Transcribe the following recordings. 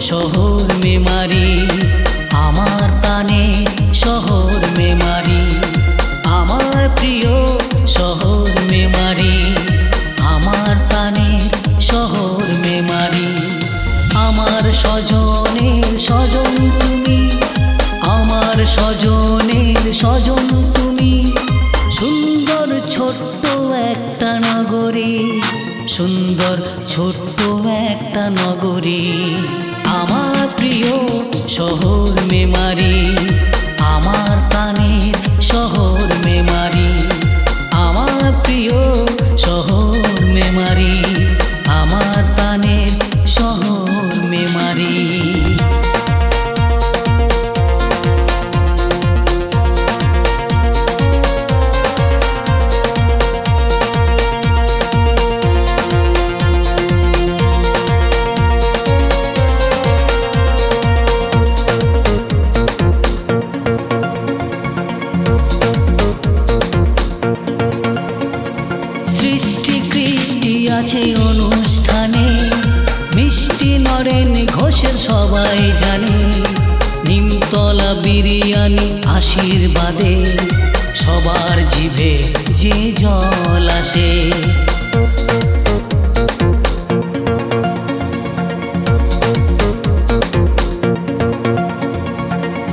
শহর মেমারি আমার প্রাণে শহর মেমারি, আমার প্রিয় শহর মেমারি আমার প্রাণে শহর মেমারি। আমার স্বজনের স্বজন তুমি, আমার স্বজনের স্বজন তুমি, সুন্দর ছোট্ট একটা নগরী, সুন্দর ছোট্ট একটা নগরী। আমার প্রিয় শহর মেমারি আমার প্রাণের শহর মেমারি, আমার প্রিয় শহর মেমারি আমার প্রাণের শহর মেমারি। আছে অনুষ্ঠানে মিষ্টি নরেন ঘোষের সবাই জানে, নিমতলা বিরিয়ানি আশীর্বাদে সবার জিভে যে জল আসে।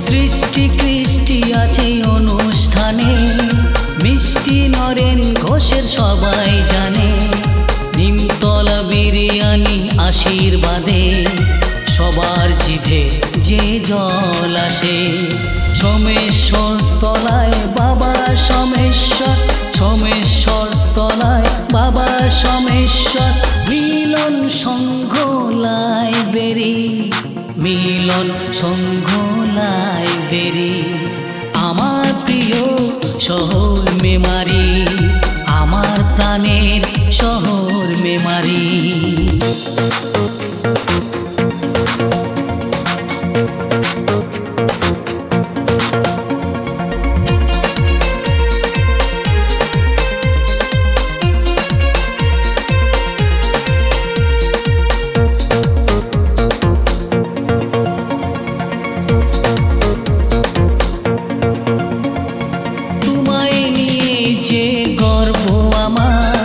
সৃষ্টি কৃষ্টি আছে অনুষ্ঠানে মিষ্টি নরেন ঘোষের সবাই জানে, নিমতলা বিরিয়ানি আশীর্বাদে সবার জিভে যে জল আসে। সোমেশ্বর তলায় বাবা সোমেশ্বর, সোমেশ্বর তলায় বাবা সোমেশ্বর, মিলন সংঘ লাইব্রেরি, মিলন সংঘ লাইব্রেরি। আমার প্রিয় শহর মেমারি আমার প্রাণের শহর মেমারি। তোমায় নিয়ে যে গর্ব আমার,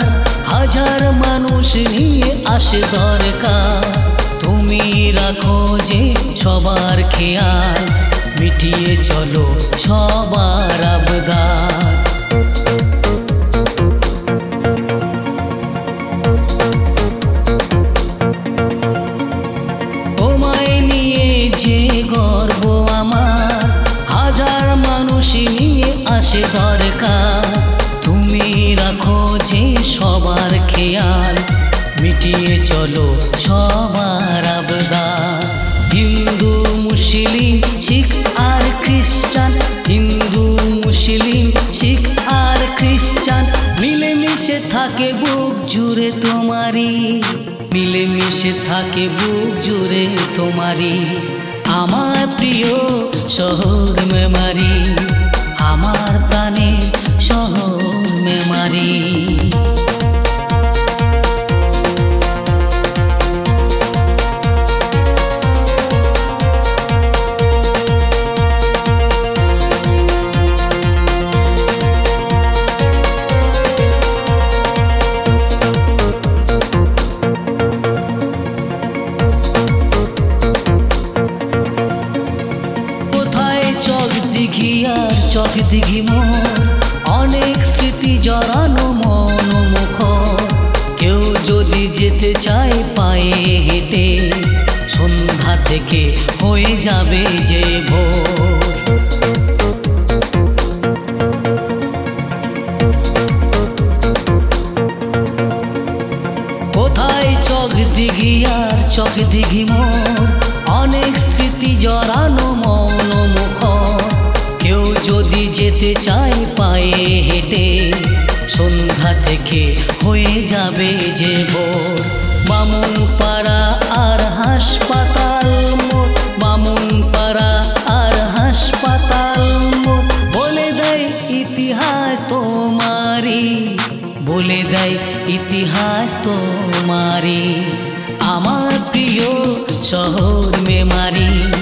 হাজার মানুষ নিয়ে আসে দরকার, তুমি রাখো যে সবার খেয়াল, মিটিয়ে চলো সবার আবদার। তোমায় নিয়ে যে গর্ব আমার, হাজার মানুষ নিয়ে আসে দরকার, তুমি রাখো যে সবার খেয়াল, মিটিয়ে চলো সবার আবদার। হিন্দু মুসলিম শিখ আর খ্রিস্টান, হিন্দু মুসলিম শিখ আর খ্রিস্টান, মিলেমিশে থাকে বুক জুড়ে তোমারি, মিলেমিশে থাকে বুক জুড়ে তোমারি। আমার প্রিয় শহর মেমারি আমার প্রাণে শহর মেমারি। চক দিঘি মোর অনেক স্মৃতি জড়ানো মনোমুখর, কেউ যদি যেতে চায় পায়ে হেঁটে সন্ধ্যা থেকে হয়ে যাবে যে ভোর। কোথায় চক দিঘি আর চক দিঘি মোর অনেক স্মৃতি জড়ানো মনোমুখর, কেউ যদি যেতে চাই পায়ে হেঁটে, সন্ধ্যা থেকে হয়ে যাবে যে ভোর। বামুনপাড়া আর হাসপাতাল মোড়, বামুনপাড়া আর হাসপাতাল মোড়, বলে দেয় ইতিহাস তোমারি, বলে দেয় ইতিহাস তোমারি। আমার প্রিয় শহর মেমারি।